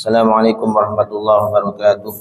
Assalamualaikum warahmatullahi wabarakatuh.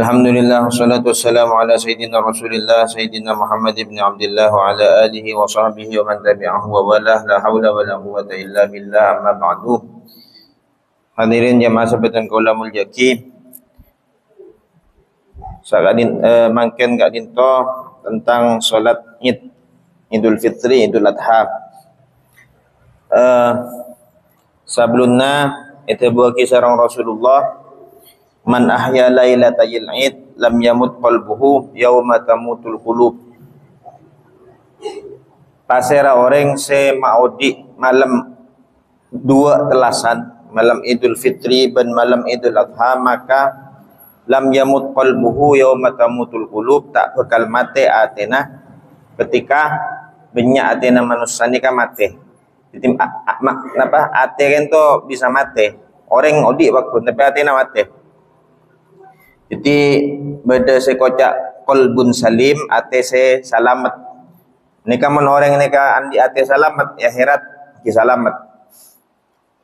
Alhamdulillah wassalatu wassalamu ala sayyidina Rasulillah sayyidina Muhammad ibn Abdullah wa ala alihi wa sahbihi wa man tabi'ahu wa walah la haula wa la quwwata illa billah amma ba'du. Hadirin jamaah sabatan kaulamul jaki. Sakadin mangken gak dinto tentang salat Idul Fitri, Idul Adha. Sebelumnya itu buaki sarang Rasulullah, man ahya lailatal id lam yamut qalbuhu yauma tamutul qulub. Pasera orang se maudi malam dua telasan, malam Idul Fitri dan malam Idul Adha, maka lam yamut qalbuhu yauma tamutul qulub, tak bakal mate atena ketika banyak atena manusia ni kan mate. Jadi apa ate kan tu bisa mati. Orang odik bakun tapi ate nak mati. Jadi beda sekocak qalbun salim, ate se selamat. Nika mun orang nika andi ate selamat ya akhirat ki selamat.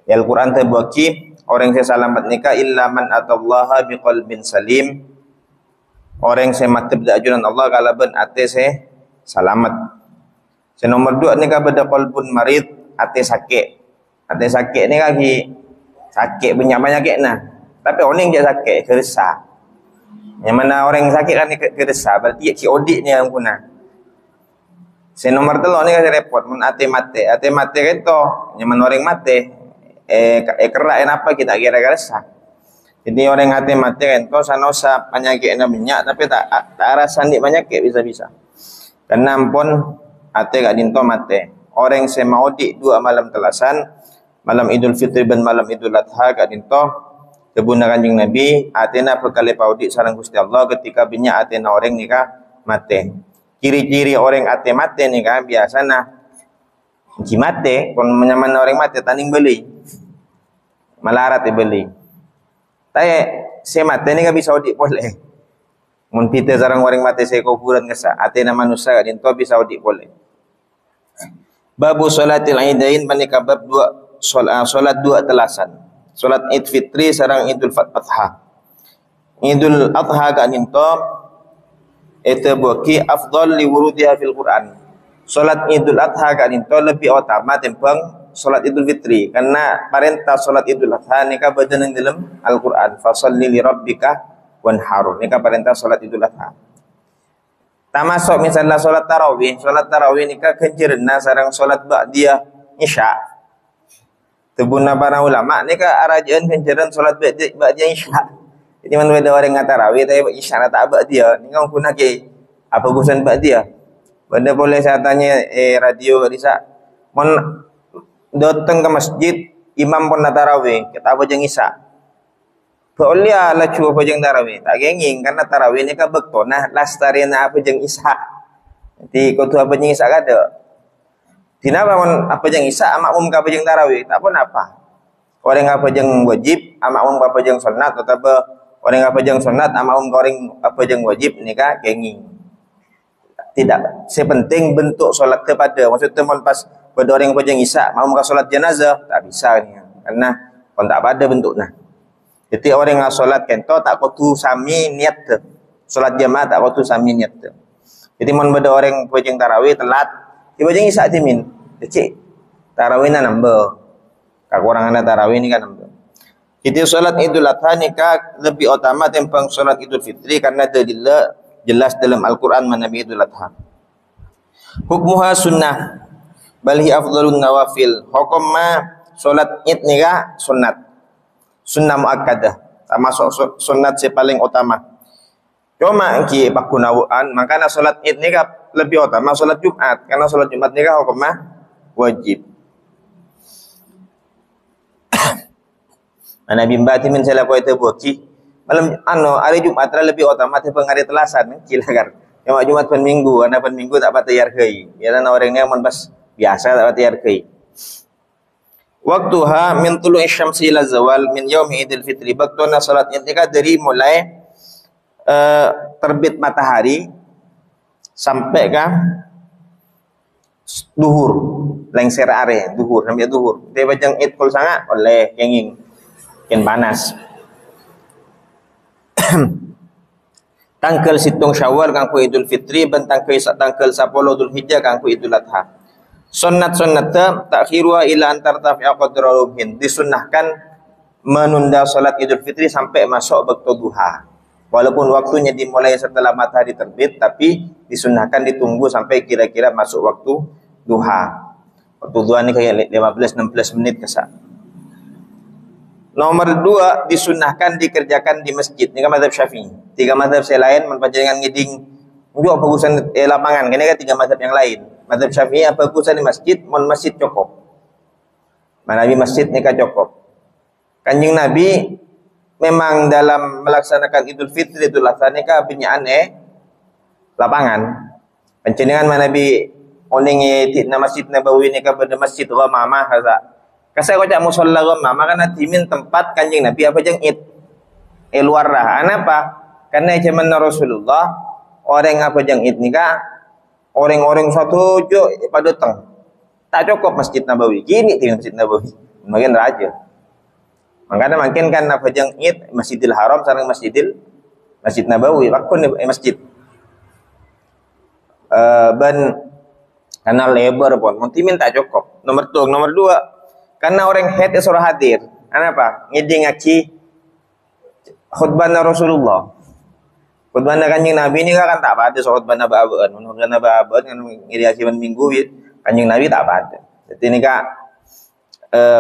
Al-Quran te buaki orang se selamat nika illa man atallaha biqalbin salim. Orang se mati pada ajunan Allah kalau ben ate se selamat. Se nomor 2 nika beda qalbun marid, ate sakit. Ate sakit ni lagi sakit banyak-banyak nah. Tapi orang je sakit keresah. Yang mana orang sakit kan keresah, berarti ki odik ni yang guna. Se nomor 3 ni kasi repot mun ate mate. Ate mate kan to, yang mana orang mate kerak apa kita kira keresah. Jadi orang ate mate kan to sanosa penyakit na banyak tapi tak rasa ni penyakit bisa-bisa. Karena pun ate gak dinto mate. Orang yang maudi dua malam telasan, malam Idul Fitri dan malam Idul Adha gak dinto kebuna kanjeng Nabi atena perkali paudi sareng Gusti Allah ketika banyak atena orang nikah mate. Ciri-ciri orang ate mate nikah biasana ji mate kon menyaman orang mate tanding beli. Malarat beli. Tapi se mate nikah bisa audi boleh. Mun pite sareng orang mate se kuburan kesa atena manusia gak dinto bisa audi boleh. Babu salatil idain manika bab salat dua telasan. Salat Id Fitri sareng Idul Adha. Idul Adha kan into itu buki afdal li wurudiha fil Quran. Salat Idul Adha kan into lebih utama timbang salat Idul Fitri karena perintah salat Idul Adha nika badan dalam Al-Qur'an. Fasholli li rabbika wanhar. Nika perintah salat Idul Adha. Termasuk misalnya solat tarawih nikah kencerna sarang solat ba'diyah isya. Tebuna para ulama nikah arajaan kenceran solat ba'diyah isya. Jadi mana ada orang ngata tarawih tapi isya tak ba'diyah. Nikah guna ke apa urusan ba'diyah? Benda boleh saya tanya radio Risa. Mon datang ke masjid imam pun nak tarawih kita apa jeng isya. Boleh lah cuba apa jeng tarawih. Tak genging karena tarawih ni kan betul. Nah lastari na apa jeng isya. Jadi kau tu apa jeng isya kada. Kenapa apa jeng isya makmum apa jeng tarawih. Tak pun apa. Orang apa jeng wajib makmum apa jeng sunat atau orang apa jeng sunat makmum orang apa jeng wajib ni kan genging. Tidak. Sepenting bentuk solat kepada. Maksudnya mon pas pada orang apa jeng isya makmum ka solat jenazah tak bisa ni. Karena kon tak ada bentuknya. Jadi orang yang solat kento tak kutu sami niat tu. Solat jamaah tak kutu sami niat tu. Jadi mun beda orang pejeng tarawih telat, di pejeng isya timin. Jadi tarawih na nambah. Kakurangan tarawih ni kan nambah. Jadi solat Idul Adha nikah lebih utama timbang solat Idul Fitri karena dalil jelas dalam Al-Qur'an Nabi Idul Adha. Hukmuha sunnah balhi afdhalun nawafil. Hukum ma solat Id nikah sunnat. Sunnah muakkadah termasuk sunat yang paling utama. Cuma ki bakunawaan makana solat Id ni lebih utama solat Jumat karena solat Jumat ni hukumnya wajib. Nabi mbati min sala ko itu buki malam hari Jumat lebih utama timbang hari telasan kilagar. Cuma Jumat pen minggu karena pen minggu tak patut yarkai. Ya orangnya mun pas biasa tak patut yarkai. Waktuha min tulu'i syamsi ila zawal min yaumi Idul Fitri. Waktuna salat Id dari mulai terbit matahari sampai ke duhur, lengser are duhur sampai duhur. Dia bajang Id kul sangat oleh kenging. Makin panas. Tanggal situng Syawal kanggo Idul Fitri ben tanggal 10 Dzulhijjah kanggo Idul Adha. Sunnat takhiruha ila antar tafi'a qadraruhin. Disunnahkan menunda salat Idul Fitri sampai masuk waktu duha. Walaupun waktunya dimulai setelah matahari terbit, tapi disunnahkan ditunggu sampai kira-kira masuk waktu duha. Waktu duha ini kayak 15-16 menit kesak. Nomor 2, disunnahkan dikerjakan di masjid. Ini kan mazhab Syafi'i. 3 mazhab saya lain menpanjangkan ngiding juga bagusan lapangan. Ini kan 3 mazhab yang lain. Mazhab Syafi'i apa bagusan di masjid, mon masjid cukup. Manabi masjid nikah cukup. Kanjeng Nabi memang dalam melaksanakan Idul Fitri Idul Adha nikah binyaan lapangan. Penceningan manabi oning ti na Masjid Nabawi nikah pada Masjid Ghamamah haza. Kasih kau cak musola goma, maka timin tempat kanjeng Nabi apa jeng luar lah. Kenapa? Karena zaman Rasulullah orang apa jeng nikah orang-orang satu jo pada teng tak cukup Masjid Nabawi. Gini timin Masjid Nabawi, makin raja. Makanya makin kan apa jeng Masjidil Haram sareng Masjid Nabawi, wakun masjid. Ben karena lebar pun, mungkin tak cukup. Nomor 2. Karena orang head suruh hadir. Kenapa? Ngiding ngaji khutbah Rasulullah. Khutbah kanjeng Nabi ini kan tak ada khutbah Nabawian. Khutbah Nabawian kan ngiriakian minggu kanjeng Nabi tak ada. Jadi ini kak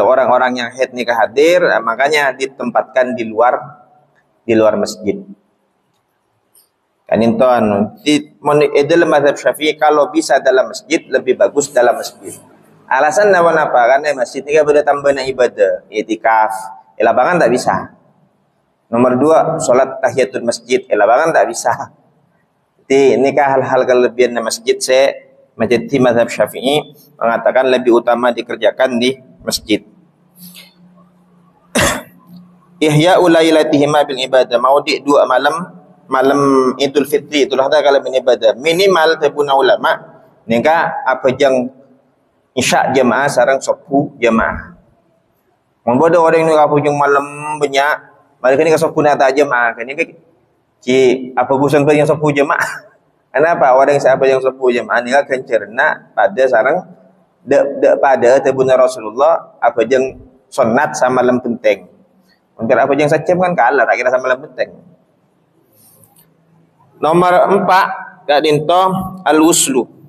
orang-orang yang head nikah hadir, makanya ditempatkan di luar masjid. Kan itu dalam mazhab Syafi'i kalau bisa dalam masjid lebih bagus dalam masjid. Alasan apa? Karena masjid ini boleh tambah ibadah, i'tikaf. Lapangan tak bisa. Nomor 2, salat tahiyatul masjid. Lapangan tak bisa. Jadi ini hal-hal kelebihan masjid saya menjadi mazhab Syafi'i mengatakan lebih utama dikerjakan di masjid. Ihya ulailatihima bil ibadah. Maudi 2 malam Idul Fitri itulah kalau beribadah. Minimal tebuna ulama nikah apa jang isya jamaah sarang sopu jamaah. Mun bodo orang ni kapujung malam banyak, balik ni ka sopu nata jamaah. Kani ki apa busan pa yang sopu jamaah. Kenapa orang siapa yang sopu jamaah ni kan cerna pada sarang pada tebuna Rasulullah apa jang sunat sama malam penting. Untuk apa jang sacem kan kalah tak kira sama malam penting. Nomor 4 kak dinto al-wuslu.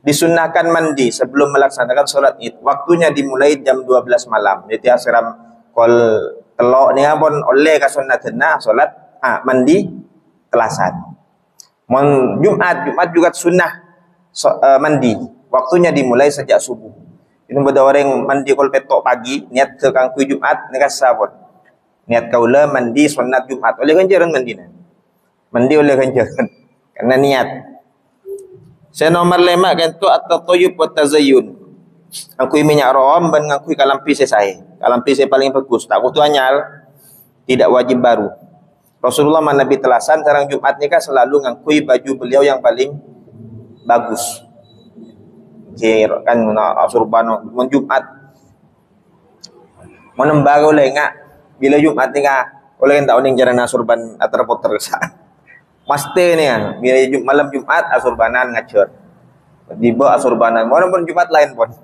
Disunnahkan mandi sebelum melaksanakan sholat id. Waktunya dimulai jam 12 malam. Jadi asiram kol telok ni pun oleh ka sunnatna sholat mandi telasan. Mon Jumat juga sunnah mandi. Waktunya dimulai sejak subuh. Ini pada orang mandi kol petok pagi niat ke kangkui Jumat ni kasabot. Niat kaula mandi sunnat Jumat. Oleh kanjaran mandi na. Mandi oleh kanjaran karena niat. Saya nomor 5 kan tu at-tayyub wa tazayyun. Angkui minyak rom dan ngangkui kalampi saya. Kalampi saya paling bagus. Tak kutu anyal. Tidak wajib baru. Rasulullah Nabi telasan sarang Jumat ni kan selalu ngangkui baju beliau yang paling bagus. Kira kan surban mun Jumat. Menembak oleh ngak bila Jumat ni ngak oleh kan tak uning jaran surban atar-poter sa. Master ni kan, bila malam Jumat asurbanan ngacur. Dibawa asurbanan, walaupun Jumat lain pun.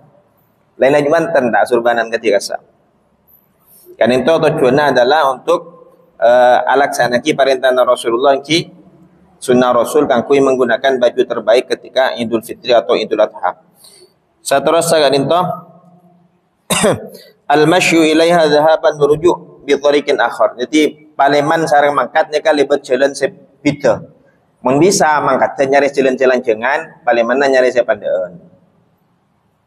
Lain Jumat tak asurbanan ketika sah. Kan itu tujuannya adalah untuk alaksanaki perintah Rasulullah ki sunnah Rasul kan kui menggunakan baju terbaik ketika Idul Fitri atau Idul Adha. Seterusnya kan itu al-masyu ilaiha dhahaban merujuk bi tariqin akhar. Jadi paleman sareng mangkatnya kan lebat jalan beda. Mun bisa mangkat nyari jalan-jalan jangan, paling mana nyari sepandaan.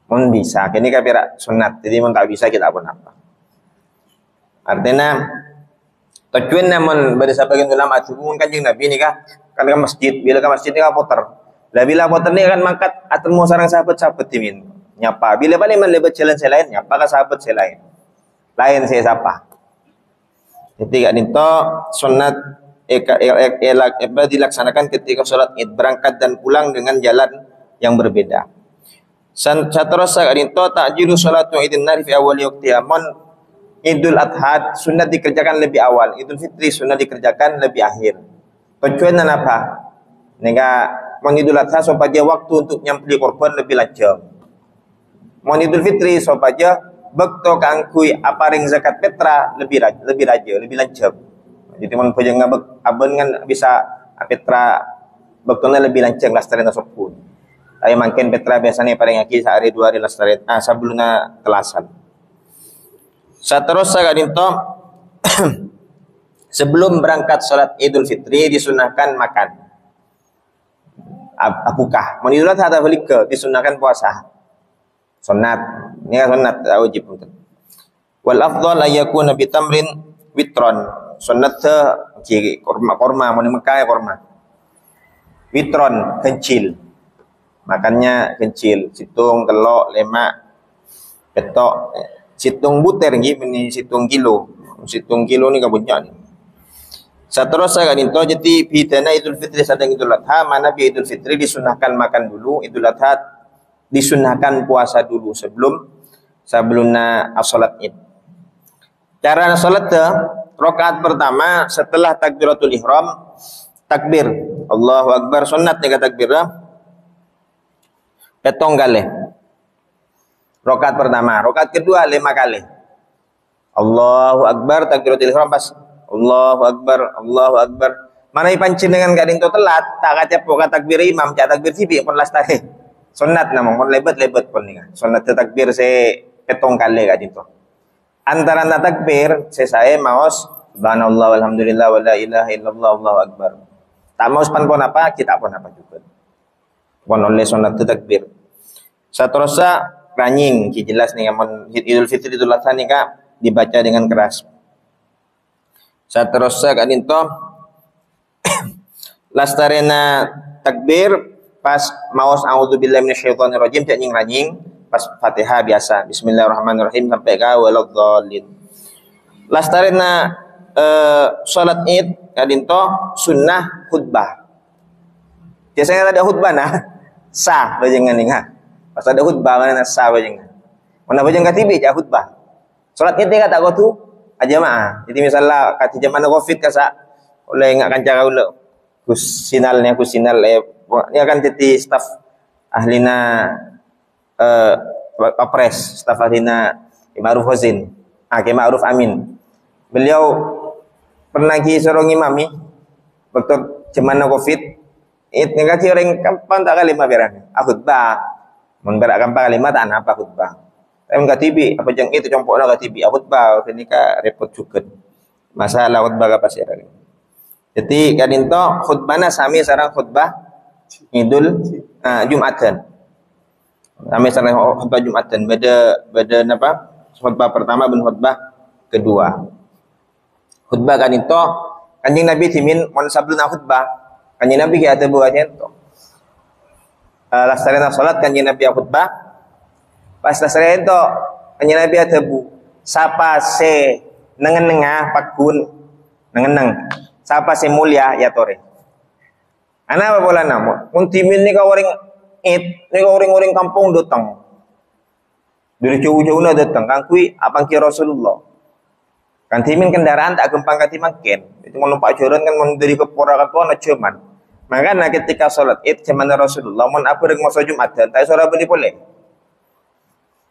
Mun bisa, kini kapira sunat. Jadi mun tak bisa kita pun apa. Artinya tujuan namun pada sebagian ulama mun kanjeng Nabi ni kah kan ke masjid, bila ke masjid ni ka puter. Lah bila puter ni kan mangkat atemu sareng sahabat-sahabat timin. Nyapa, bila paling man lebat jalan selain nyapa ka sahabat selain. Lain saya sapa. Jadi gak dinto sunat dilaksanakan ketika sholat id, berangkat dan pulang dengan jalan yang berbeda. Seterusnya kadinto takjilu sholatu idin nari fi awal waqtiha. Mon Idul Adha sunat dikerjakan lebih awal, Idul Fitri sunat dikerjakan lebih akhir. Tujuannya apa? Nega mon Idul Adha supaya waktu untuk nyambeli korban lebih lancar. Mon Idul Fitri supaya bekto kangkui aparing zakat petra lebih raja, lebih lancar. Jadi mon pojang ngabek aben kan bisa petra bektona lebih lancar lastaren sopun. Tapi mungkin petra biasanya paling aki sehari 2 hari lastaren sebelumnya telasan. Seterusnya kadinto sebelum berangkat sholat Idul Fitri disunahkan makan. Apukah? Mun Idul Adha ada balik ke disunahkan puasa. Sunat. Ini sunat wajib. Wal afdal ayakuna bi tamrin witron. Sunat korma mun Mekah korma. Witron kencil. Makannya kencil, situng, telok, lemak, petok. Situng buter ini situng kilo. Situng kilo ni kabunnya ni. Seterusnya kan itu jadi bidana Idul Fitri sedang Idul Adha, mana bi Idul Fitri disunahkan makan dulu, Idul Adha disunahkan puasa dulu sebelumnya salat Id. Cara salat rakaat pertama setelah takbiratul ihram takbir Allahu Akbar sunat ni takbir petong kali. Rakaat pertama, rakaat kedua 5 kali. Allahu Akbar takbiratul ihram pas Allahu Akbar, Allahu Akbar. Mana pancin dengan gading tu telat, tak kacap poka takbir imam, cak takbir sibi pun lastare. Sunat namang pun lebet pun ni. Sunat takbir se petong kali gading tu. Antara takbir saya maos subhanallah walhamdulillah wala ilaha illallah Allahu Akbar. Tak maus pan pun apa, kita pun apa juga. Pun oleh sunat takbir. Seterusnya ranying, jelas nih amun Idul Fitri Idul Adha nih Kak dibaca dengan keras. Seterusnya kan itu lastarena takbir pas maos a'udzubillahi minasyaitonirrajim cak nying ranying pas Fatihah biasa bismillahirrahmanirrahim sampai ka waladhdallin. Lastarena salat Id kan itu sunnah khutbah. Biasanya ada khutbah nah sah bajengan nih ha. Pas ada khutbah mana sah bajengan. Mana bajeng katibi ja khutbah. Salat Id kata kau tu jamaah. Jadi misalnya kata zaman Covid kasa oleh ngak kancara ulo. Kusinal ini akan jadi staf ahlina Papres, staf ahlina Ma'ruf Hozin. Ma'ruf Amin. Beliau pernah sorong imami waktu zaman Covid. It ngaki orang kampang tak kalimah berani. Khutbah. Mun berak kampang kalimah tak apa khutbah. Tapi katibi apa jeng itu compokna katibi khutbah ini ka repot juga. Masalah khutbah ka pasir. Jadi kadinto khutbahna sami sareng khutbah Idul Jumatan. Sami sareng khutbah Jumatan beda apa? Khutbah pertama dan khutbah kedua. Khutbah kadinto Kanjeng Nabi timin mun sabluna khutbah. Kanjeng Nabi ki ada buatnya to. Lastarena salat kanjeng Nabi khutbah. Pas lastarena to kanjeng Nabi ada bu. Sapa se nengen-nengah pakun nengen-neng. Sapa se mulia ya tore. Ana apa bola namo? Mun timin ni ka orang ni ka orang-orang kampung datang. Dari jauh-jauh na datang kangkui apang ki Rasulullah. Kan timin kendaraan tak gempang kati makin. Itu numpak jalan kan mun dari keporakan tuan cuman. Makanya ketika sholat Id zaman Rasulullah, mun apa dengan masa Jumatan, tak suara beli boleh.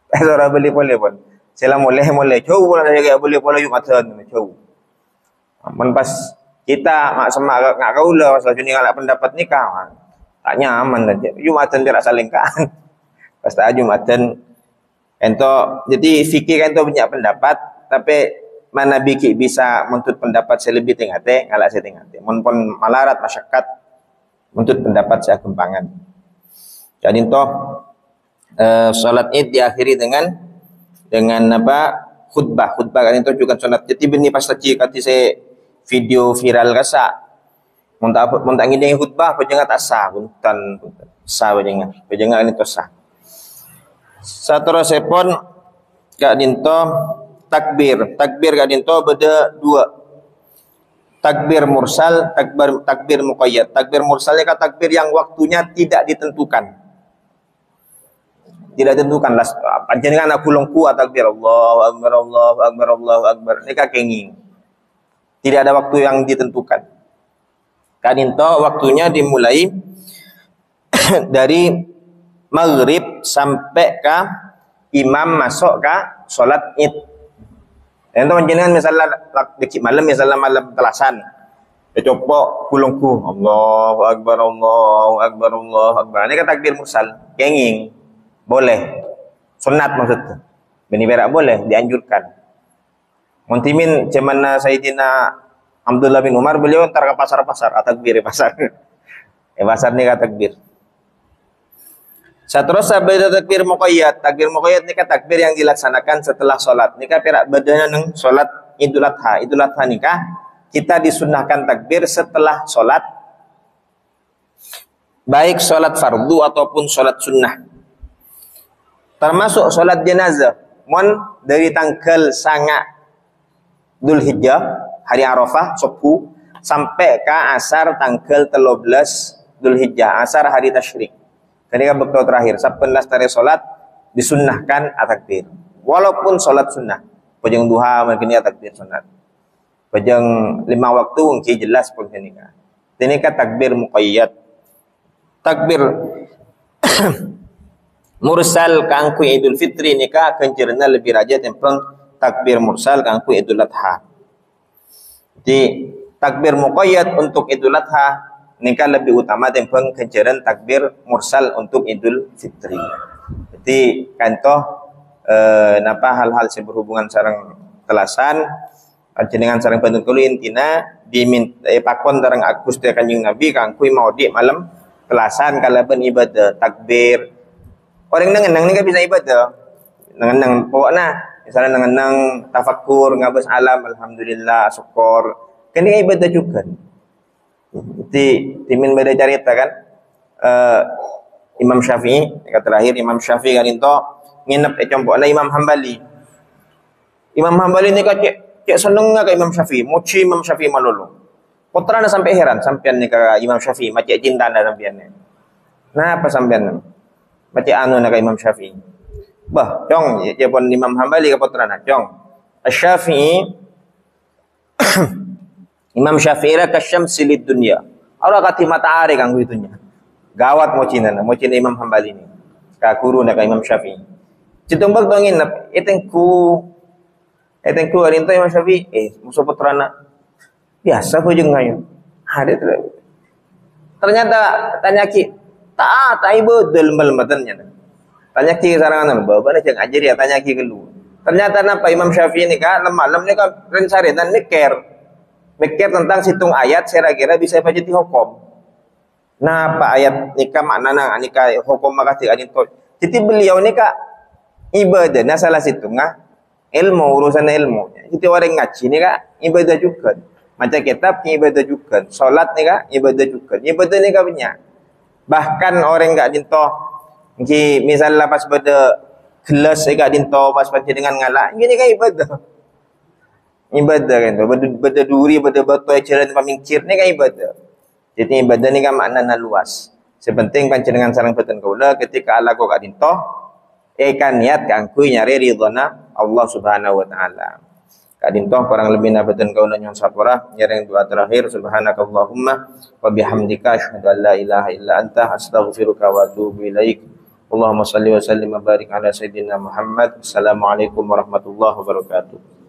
Tak suara beli boleh pun. Sila boleh. Jauh pun ada yang boleh Jumatan. Jauh. Mun pas kita mak semak ngak kau lah masa juni ngalak pendapat nikah. Tak nyaman aja. Jumatan tidak salingkan. Pas tak Jumatan. Ento jadi fikir kan tu banyak pendapat, tapi mana biki bisa menuntut pendapat selebih tengate, ngalak saya tengate. Mun pun malarat masyarakat untuk pendapat saya kembangan. Jadi toh salat Id diakhiri dengan apa? Khutbah kan itu juga salat. Jadi bini pas tadi kata saya video viral kasa. Mun tak ngideng khutbah pajengat asa punten sah pajengat ini to sah. Saterusé pun gak dinto takbir gak dinto beda dua. Takbir mursal, takbir muqayyad. Takbir mursalnya kan takbir yang waktunya tidak ditentukan. tidak tentukanlah panjenengan aku longku takbir Allahu akbar Allahu akbar Allahu akbar nika kenging. Tidak ada waktu yang ditentukan. Kadinto waktunya dimulai dari maghrib sampai ke imam masuk ke salat Id. Dan panjenengan misalnya dikit malam misalnya malam telasan. Copok kulungku Allahu akbar Allahu akbar Allahu akbar. Ini kan takbir mursal, kenging. Boleh. Sunat maksudnya. Beni berak boleh, dianjurkan. Muntimin cemana Sayyidina Abdullah bin Umar beliau antar ke pasar-pasar, takbir di pasar. Pasar ni kata takbir. Seterusnya beda takbir muqayyad. Takbir muqayyad ni takbir yang dilaksanakan setelah solat. Nikah perak badanya neng solat Idul Adha. Idul Adha nikah kita disunahkan takbir setelah solat, baik solat fardu ataupun solat sunnah. Termasuk solat jenazah. Mon dari tanggal sanga Dzulhijjah hari Arafah Sabtu sampai ke asar tanggal 13 Dzulhijjah asar hari tasyrik. Ketika waktu terakhir 18 tarikh solat disunnahkan takbir. Walaupun solat sunnah, pajang duha mungkin ya takbir sunat. Pajang 5 waktu mungkin jelas pun nikah. Ini kan takbir muqayyad. Takbir mursal kangku Idul Fitri nikah kencerna lebih rajat tempeng takbir mursal kangku Idul Adha. Jadi takbir muqayyad untuk Idul Adha nikah lebih utama tempeng kenceran takbir mursal untuk Idul Fitri. Jadi kantoh napa hal-hal yang berhubungan sareng telasan dengan sareng pantun kulo intina diminta pakon sareng Gusti Kanjeng Nabi kangku maudi malam telasan kalaban ibadah takbir. Orang nengenang ni kan bisa ibadah. Nengenang pokoknya misalnya nengenang tafakkur ngabas alam alhamdulillah syukur. Kan ini ibadah juga. Timin beda cerita kan Imam Syafi'i kata terakhir Imam Syafi'i kan itu nginep compokna Imam Hambali. Imam Hambali ni cek seneng ke Imam Syafi'i, muci Imam Syafi'i malolo. Putrana sampai heran sampean ni ke Imam Syafi'i, macam cinta anda sampean ni. Nah apa sampean? Macam anu nak Imam Syafi'i. Bah, cong je pun Imam Hambali ke putrana, cong. Asy-Syafi'i Imam Syafi'i la kasyamsi lid dunya. Ora kati matahari kanggo itunya. Gawat mo cina Imam Hambali ni. Ka guru nak Imam Syafi'i. Citumbak to nginep, etengku arinto Imam Syafi'i, musuh putrana. Biasa ko jeung ngayon. Ada ternyata tanya ki, tak ibu delembal matannya. Tanya ki sarangan bawa jeung ajar ya tanya ki gelu. Ternyata napa Imam Syafi'i ni ka malam ni ka rensaretan mikir tentang situng ayat saya kira bisa baca di hukum. Nah, apa ayat nikah maknana nikah hukum makasih adin to. Jadi beliau nikah ibadah nah salah situngah ilmu urusan ilmu. Jadi orang ngaji nikah ibadah juga. Macam kitab ibadah juga. Salat nikah ibadah juga. Ibadah nikah banyak. Bahkan orang enggak dinto misalnya pas pada gelas enggak dinto pas baca dengan ngalah, ini kan ibadah. Ibadah kan tu, berduri, berbetul jalan pemingkir ni kan ibadah. Jadi ibadah ni kan maknanya luas. Sepenting panjenengan sareng boten kaula ketika Allah kok gak dintoh, kan niat kanggo nyari ridhona Allah Subhanahu wa taala. Kak dintoh kurang lebih boten kaula nyon sapura nyareng doa terakhir subhanakallahumma wa bihamdika asyhadu an la ilaha illa anta astaghfiruka wa atubu ilaik. Allahumma shalli wa sallim wa barik ala sayidina Muhammad. Assalamualaikum warahmatullahi wabarakatuh.